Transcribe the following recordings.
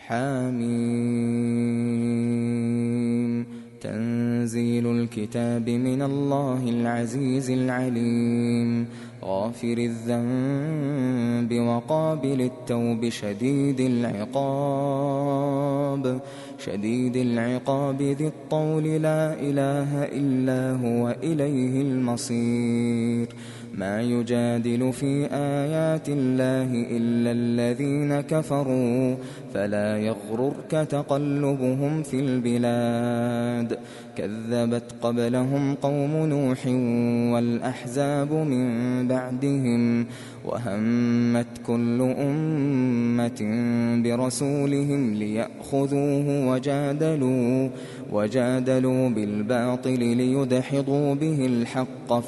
حميم. تنزيل الكتاب من الله العزيز العليم، غافر الذنب وقابل التوب شديد العقاب ذي الطول، لا إله إلا هو إليه المصير. ما يجادل في آيات الله إلا الذين كفروا، فلا يغررك تقلبهم في البلاد. كذبت قبلهم قوم نوح والأحزاب من بعدهم، وهمت كل أمة برسولهم ليأخذوه، وجادلوا بالباطل ليدحضوا به الحق،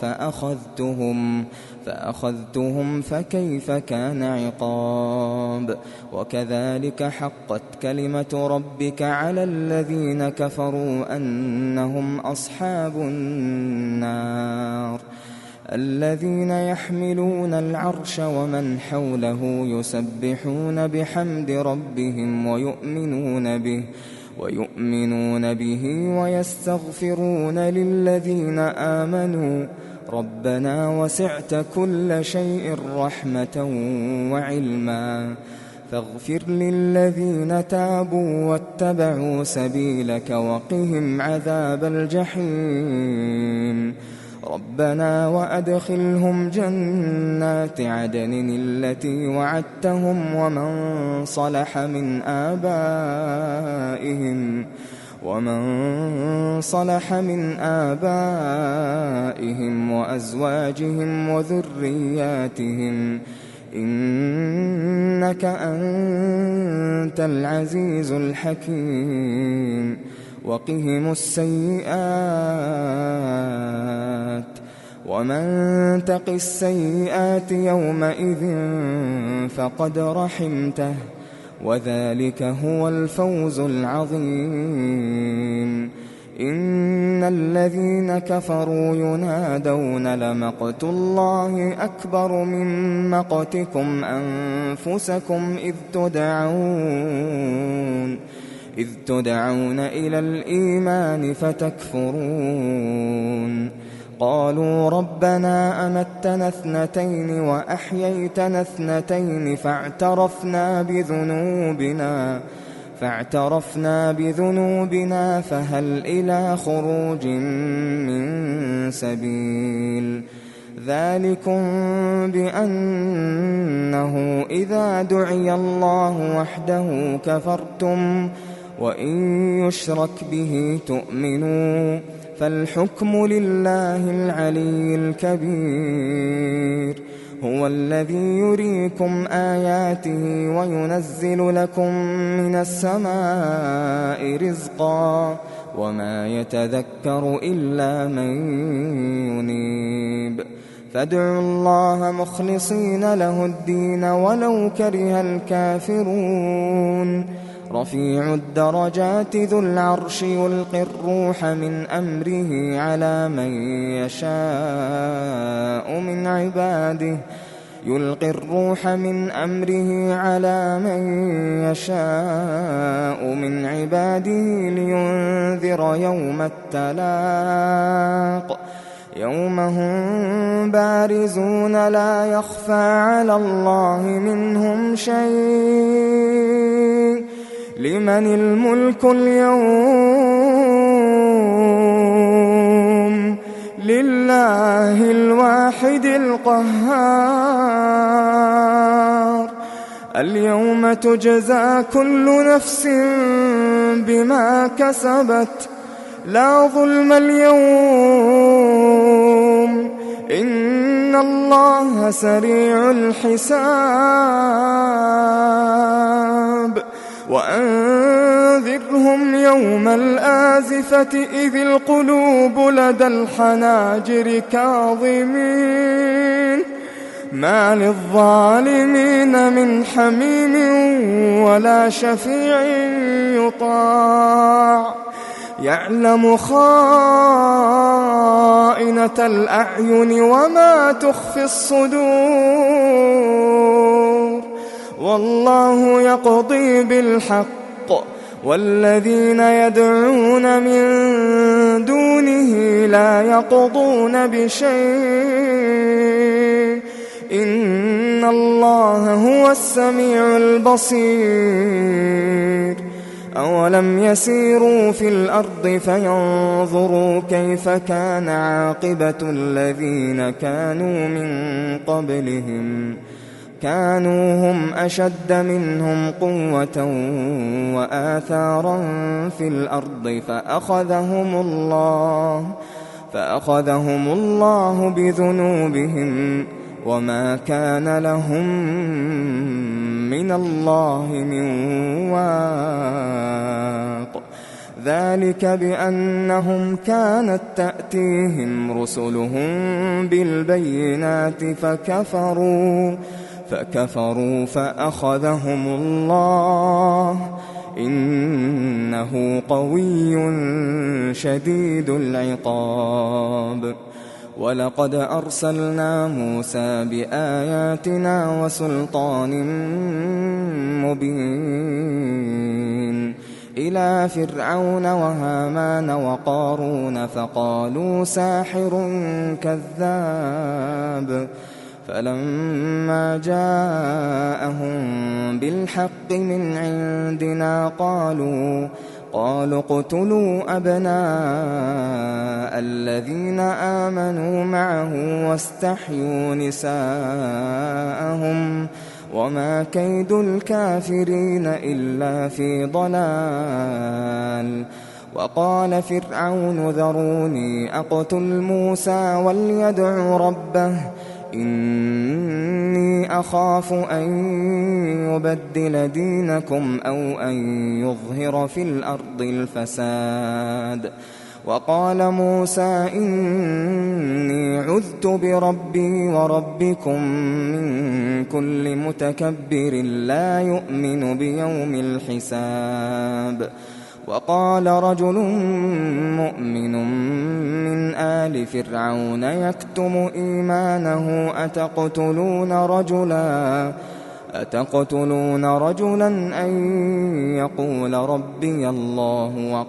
فأخذتهم فكيف كان عقاب. وكذلك حقت كلمة ربك على الذين كفروا أنهم أصحاب النار. الذين يحملون العرش ومن حوله يسبحون بحمد ربهم ويؤمنون به ويستغفرون للذين آمنوا ربنا وسعت كل شيء رحمة وعلما، فاغفر للذين تابوا واتبعوا سبيلك وقهم عذاب الجحيم. ربنا وأدخلهم جنات عدن التي وعدتهم ومن صلح من آبائهم وأزواجهم وذرياتهم، إنك أنت العزيز الحكيم. وقهم السيئات، ومن تق السيئات يومئذ فقد رحمته، وذلك هو الفوز العظيم. إن الذين كفروا ينادون لمقت الله أكبر من مقتكم أنفسكم إذ تدعون إلى الإيمان فتكفرون. قالوا ربنا أمتنا اثنتين وأحييتنا اثنتين فاعترفنا بذنوبنا فهل إلى خروج من سبيل. ذلكم بأنه إذا دعي الله وحده كفرتم، وإن يشرك به تؤمنوا، فالحكم لله العلي الكبير. هو الذي يريكم آياته وينزل لكم من السماء رزقا، وما يتذكر إلا من ينيب. فادعوا الله مخلصين له الدين ولو كره الكافرون. رفيع الدرجات ذو العرش يلقي الروح من أمره على من يشاء من عباده لينذر يوم التلاق، يوم هم بارزون لا يخفى على الله منهم شيء. لمن الملك اليوم؟ لله الواحد القهار. اليوم تجزى كل نفس بما كسبت، لا ظلم اليوم، إن الله سريع الحساب. وأنذرهم يوم الآزفة إذ القلوب لدى الحناجر كاظمين، ما للظالمين من حميم ولا شفيع يطاع. يعلم خائنة الأعين وما تخفي الصدور، والله يقضي بالحق ينطق والذين يدعون من دونه لا يقضون بشيء إن الله هو السميع البصير أولم يسيروا في الأرض فينظروا كيف كان عاقبة الذين كانوا من قبلهم كانوا هم أشد منهم قوة وآثارا في الأرض فأخذهم الله بذنوبهم وما كان لهم من الله من واق ذلك بأنهم كانت تأتيهم رسلهم بالبينات فكفروا فأخذهم الله إنه قوي شديد العقاب ولقد أرسلنا موسى بآياتنا وسلطان مبين إلى فرعون وهامان وقارون فقالوا ساحر كذاب فلما جاءهم بالحق من عندنا قالوا اقتلوا أبناء الذين آمنوا معه واستحيوا نساءهم وما كيد الكافرين إلا في ضلال وقال فرعون ذروني أقتل موسى وليدع ربه إني أخاف أن يبدل دينكم أو أن يظهر في الأرض الفساد وقال موسى إني عذت بربي وربكم من كل متكبر لا يؤمن بيوم الحساب وقال رجل مؤمن من آل فرعون يكتم إيمانه أتقتلون رجلا أن يقول ربي الله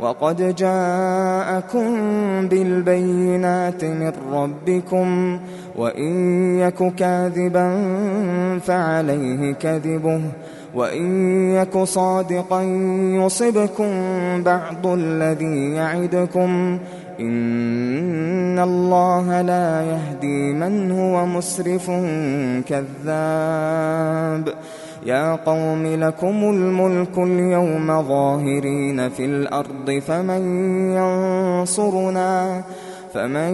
وقد جاءكم بالبينات من ربكم وإن يك كاذبا فعليه كذبه وإن يك صادقا يصبكم بعض الذي يعدكم إن الله لا يهدي من هو مسرف كذاب يا قوم لكم الملك اليوم ظاهرين في الأرض فمن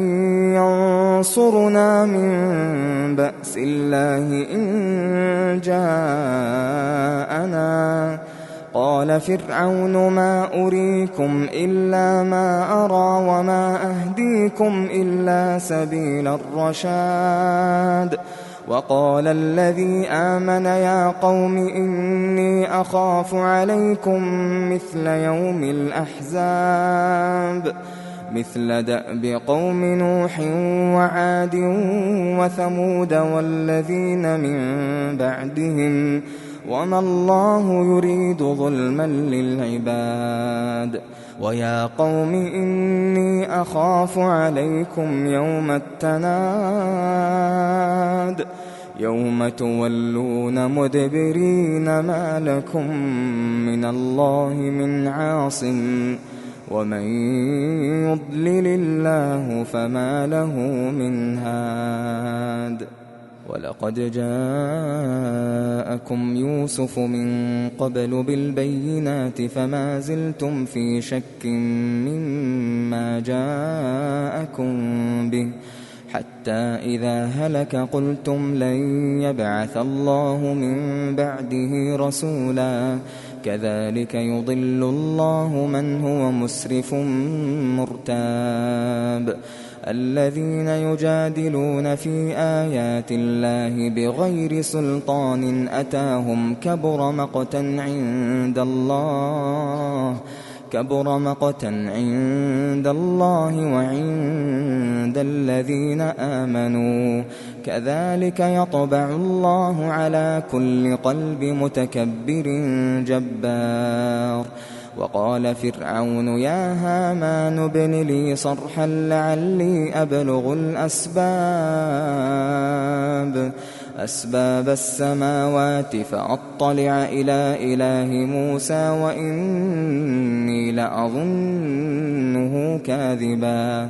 ينصرنا من بأس الله إن جاءنا قال فرعون ما أريكم إلا ما أرى وما أهديكم إلا سبيل الرشاد وقال الذي آمن يا قوم إني أخاف عليكم مثل يوم الأحزاب مثل دأب قوم نوح وعاد وثمود والذين من بعدهم وما الله يريد ظلما للعباد ويا قوم إني أخاف عليكم يوم التناد يوم تولون مدبرين ما لكم من الله من عاصم ومن يضلل الله فما له من هاد ولقد جاءكم يوسف من قبل بالبينات فما زلتم في شك مما جاءكم به حتى إذا هلك قلتم لن يبعث الله من بعده رسولا كذلك يضل الله من هو مسرف مرتاب الذين يجادلون في آيات الله بغير سلطان أتاهم كبر مقتا عند الله كبر مقتا عند الله وعند الذين آمنوا كذلك يطبع الله على كل قلب متكبر جبار. وقال فرعون يا هامان ابن لي صرحا لعلي أبلغ أسباب السماوات فأطلع إلى إله موسى وإني لأظنه كاذبا.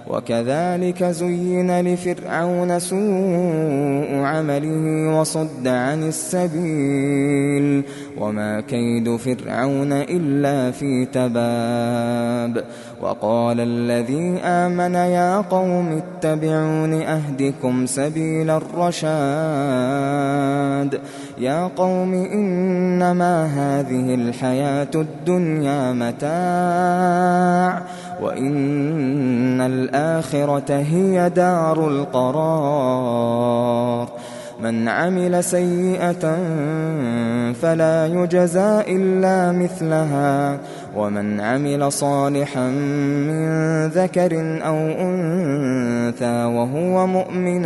وكذلك زين لفرعون سوء عمله وصد عن السبيل وما كيد فرعون إلا في تباب. وقال الذي آمن يا قوم اتبعون أهدكم سبيل الرشاد. يا قوم إنما هذه الحياة الدنيا متاع وإن الآخرة هي دار القرار. من عمل سيئة فلا يجزى إلا مثلها ومن عمل صالحا من ذكر أو أنثى وهو مؤمن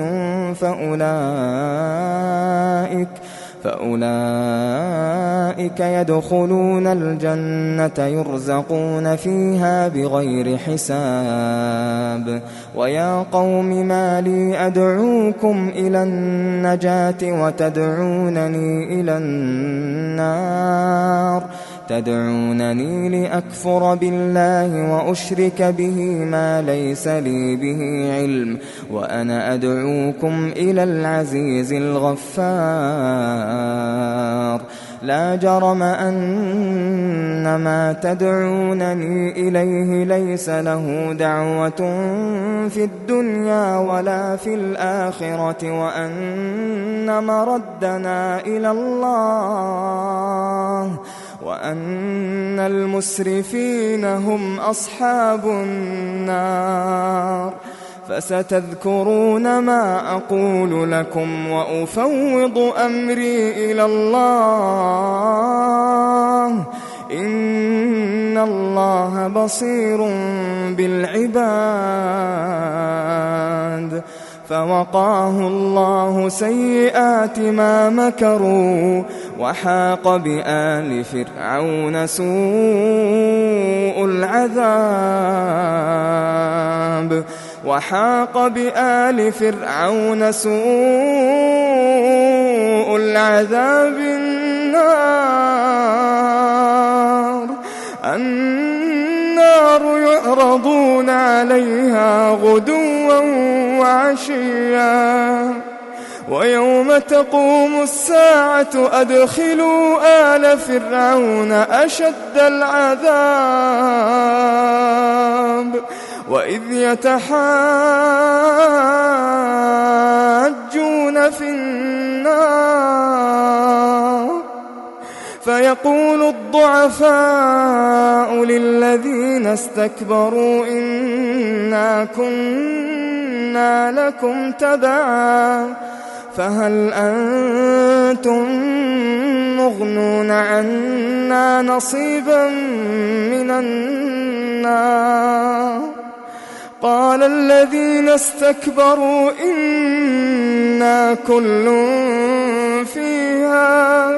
فأولئك يدخلون الجنة يرزقون فيها بغير حساب. ويا قوم ما لي أدعوكم إلى النجاة وتدعونني إلى النار تدعونني لأكفر بالله وأشرك به ما ليس لي به علم وأنا أدعوكم إلى العزيز الغفار. لا جرم أن ما تدعونني إليه ليس له دعوة في الدنيا ولا في الآخرة وأن مردنا إلى الله وأن المسرفين هم أصحاب النار. فستذكرون ما أقول لكم وأفوض أمري إلى الله إن الله بصير بالعباد. فوقاه الله سيئات ما مكروا وحاق بآل فرعون سوء العذاب النار يعرضون عليها غدوا وعشيا ويوم تقوم الساعة أدخلوا آل فرعون أشد العذاب وإذ يتحاجون في النار فيقول الضعفاء للذين استكبروا إنا كنا لكم تبعا فهل أنتم مغنون عنا نصيبا من النار. قال الذين استكبروا إنا كل فيها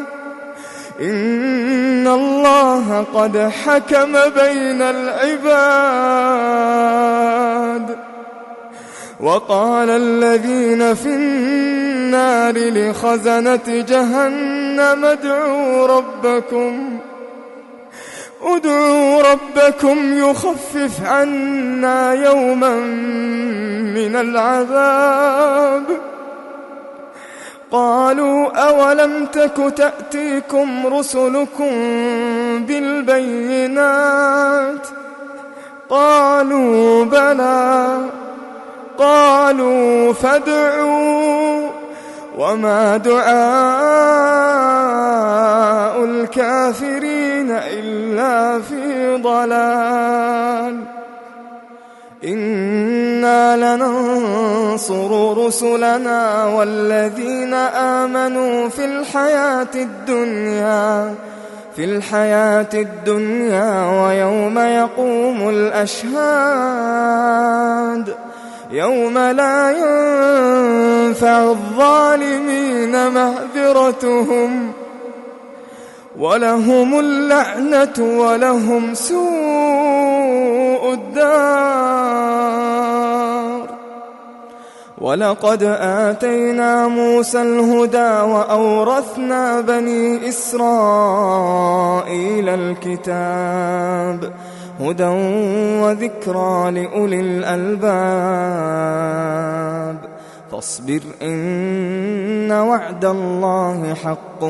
إن الله قد حكم بين العباد. وقال الذين في النار لخزنة جهنم ادعوا ربكم يخفف عنا يوما من العذاب. قالوا أولم تك تأتيكم رسلكم بالبينات قالوا بلى قالوا فادعوا وما دعاء الكافرين إلا في ضلال. إنا لننصر رسلنا والذين آمنوا في الحياة الدنيا في الحياة الدنيا ويوم يقوم الأشهاد يوم لا ينفع الظالمين معذرتهم ولهم اللعنة ولهم سوء الدار. ولقد آتينا موسى الهدى وأورثنا بني إسرائيل الكتاب هدى وذكرى لأولي الألباب. فاصبر إن وعد الله حق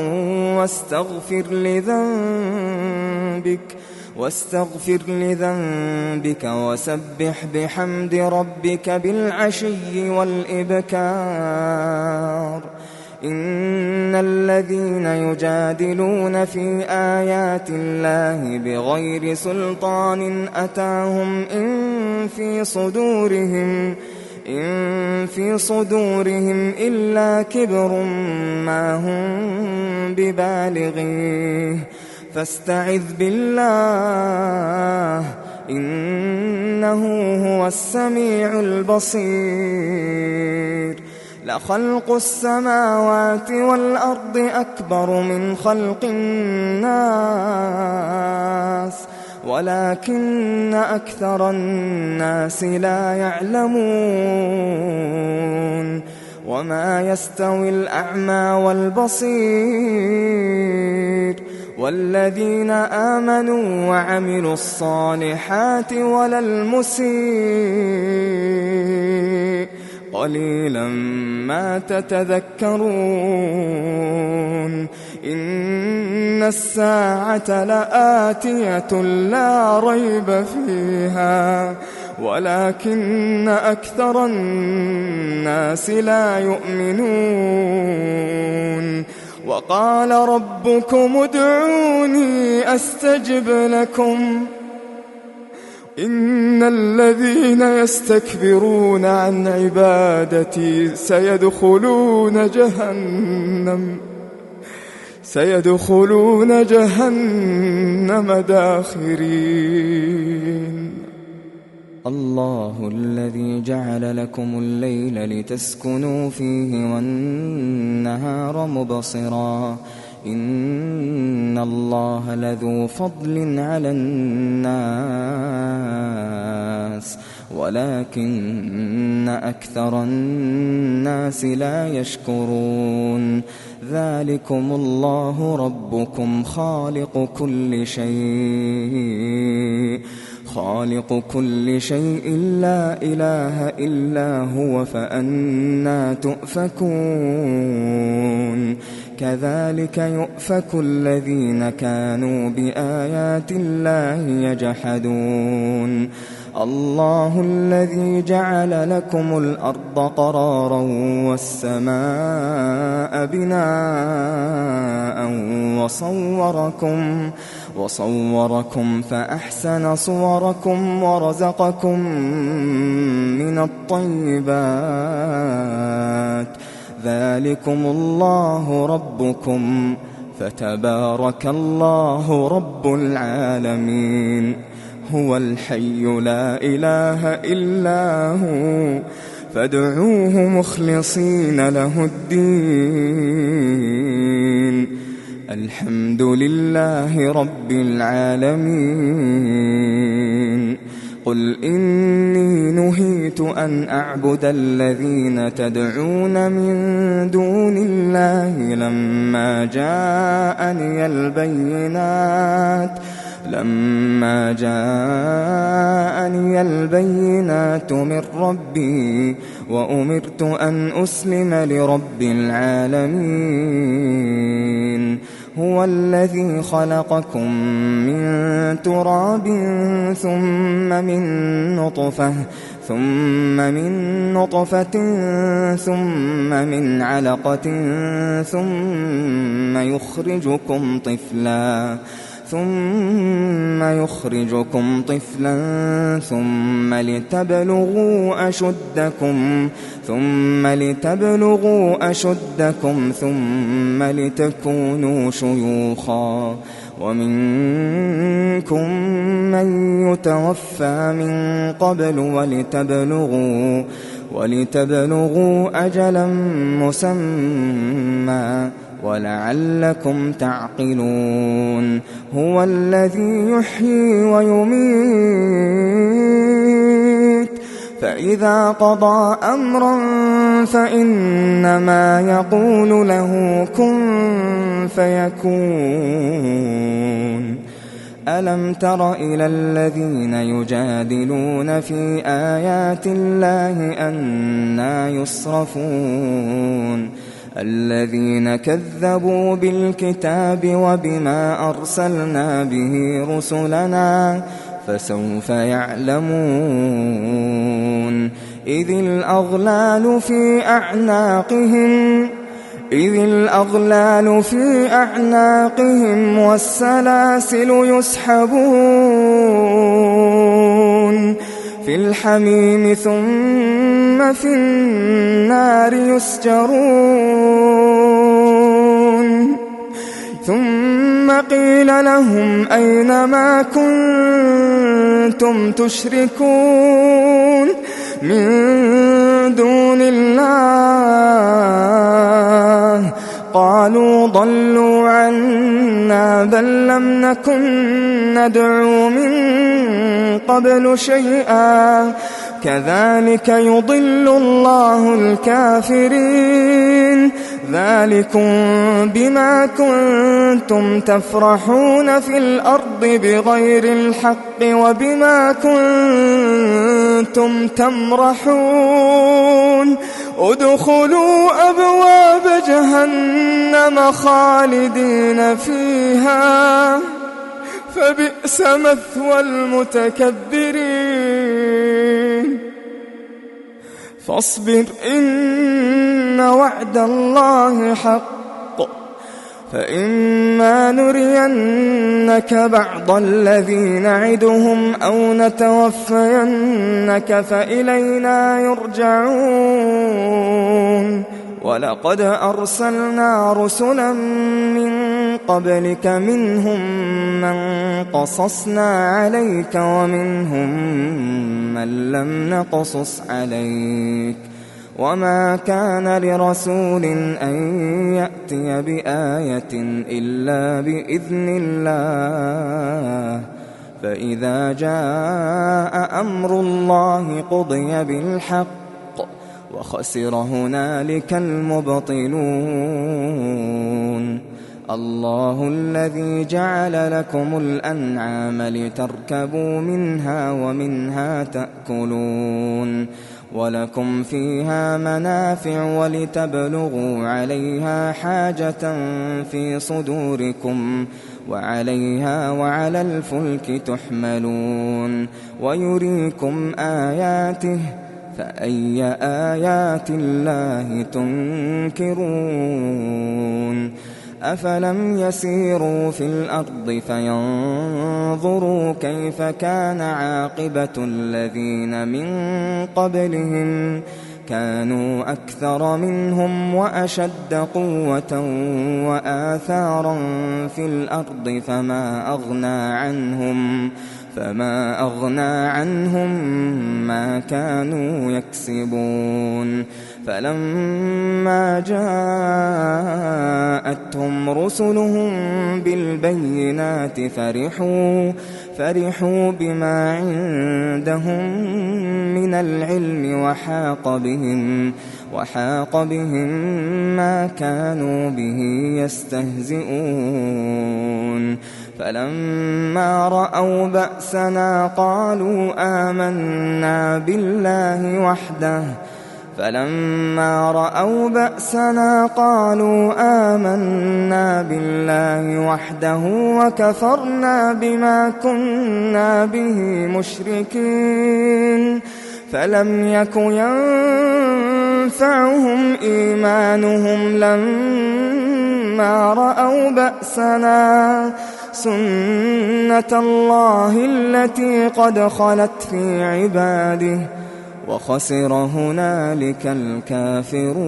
واستغفر لذنبك وسبح بحمد ربك بالعشي والإبكار. إن الذين يجادلون في آيات الله بغير سلطان أتاهم إن في صدورهم إلا كبر ما هم ببالغيه فاستعذ بالله إنه هو السميع البصير. لخلق السماوات والأرض أكبر من خلق الناس ولكن أكثر الناس لا يعلمون. وما يستوي الأعمى والبصير والذين آمنوا وعملوا الصالحات ولا المسيء قليلا ما تتذكرون. إن الساعة لآتية لا ريب فيها ولكن أكثر الناس لا يؤمنون. وقال ربكم ادعوني أستجب لكم إن الذين يستكبرون عن عبادتي سيدخلون جهنم داخرين. الله الذي جعل لكم الليل لتسكنوا فيه والنهار مبصرا إن الله لذو فضل على الناس ولكن أكثر الناس لا يشكرون. ذلكم الله ربكم خالق كل شيء لا إله إلا هو فأنى تؤفكون. كذلك يؤفك الذين كانوا بآيات الله يجحدون. الله الذي جعل لكم الأرض قرارا والسماء بناء وصوركم فأحسن صوركم ورزقكم من الطيبات. ذلكم الله ربكم فتبارك الله رب العالمين. هو الحي لا إله إلا هو فادعوه مخلصين له الدين. الحمد لله رب العالمين. قل إني نهيت أن أعبد الذين تدعون من دون الله لما جاءني البينات من ربي وأمرت أن أسلم لرب العالمين. هو الذي خلقكم من تراب ثم من نطفة ثم من علقة ثم يخرجكم طفلا ثم يخرجكم طفلا ثم لتبلغوا أشدكم ثم لتكونوا شيوخا ومنكم من يتوفى من قبل ولتبلغوا أجلا مسمى ولعلكم تعقلون هو الذي يحيي ويميت فإذا قضى أمرا فإنما يقول له كن فيكون ألم تر إلى الذين يجادلون في آيات الله أنى يصرفون الذين كذبوا بالكتاب وبما أرسلنا به رسلنا فسوف يعلمون إذ الأغلال في أعناقهم والسلاسل يسحبون في الحميم ثم في النار يسجرون ثم قيل لهم أين ما كنتم تشركون من دون الله قالوا ضلوا عنا بل لم نكن ندعو من قبل شيئا كذلك يضل الله الكافرين ذلكم بما كنتم تفرحون في الأرض بغير الحق وبما كنتم تمرحون ادخلوا أبواب جهنم خالدين فيها فبئس مثوى المتكبرين فاصبر إن وعد الله حق فإما نرينك بعض الذي نعدهم أو نتوفينك فإلينا يرجعون ولقد أرسلنا رسلا من قبلك منهم من قصصنا عليك ومنهم من لم نقصص عليك وما كان لرسول أن يأتي بآية إلا بإذن الله فإذا جاء أمر الله قضي بالحق وخسر هنالك المبطلون الله الذي جعل لكم الأنعام لتركبوا منها ومنها تأكلون ولكم فيها منافع ولتبلغوا عليها حاجة في صدوركم وعليها وعلى الفلك تحملون ويريكم آياته فأي آيات الله تنكرون أفلم يسيروا في الأرض فينظروا كيف كان عاقبة الذين من قبلهم كانوا أكثر منهم وأشد قوة وآثارا في الأرض فما أغنى عنهم ما كانوا يكسبون فلما جاءتهم رسلهم بالبينات فرحوا بما عندهم من العلم وحاق بهم ما كانوا به يستهزئون فلما رأوا بأسنا قالوا آمنا بالله وحده وكفرنا بما كنا به مشركين فلم يك ينفعهم إيمانهم لما رأوا بأسنا سُنَّةَ اللَّهِ الَّتِي قَدْ خَلَتْ فِي عِبَادِهِ وَخَسِرَ هُنَالِكَ الْكَافِرُونَ.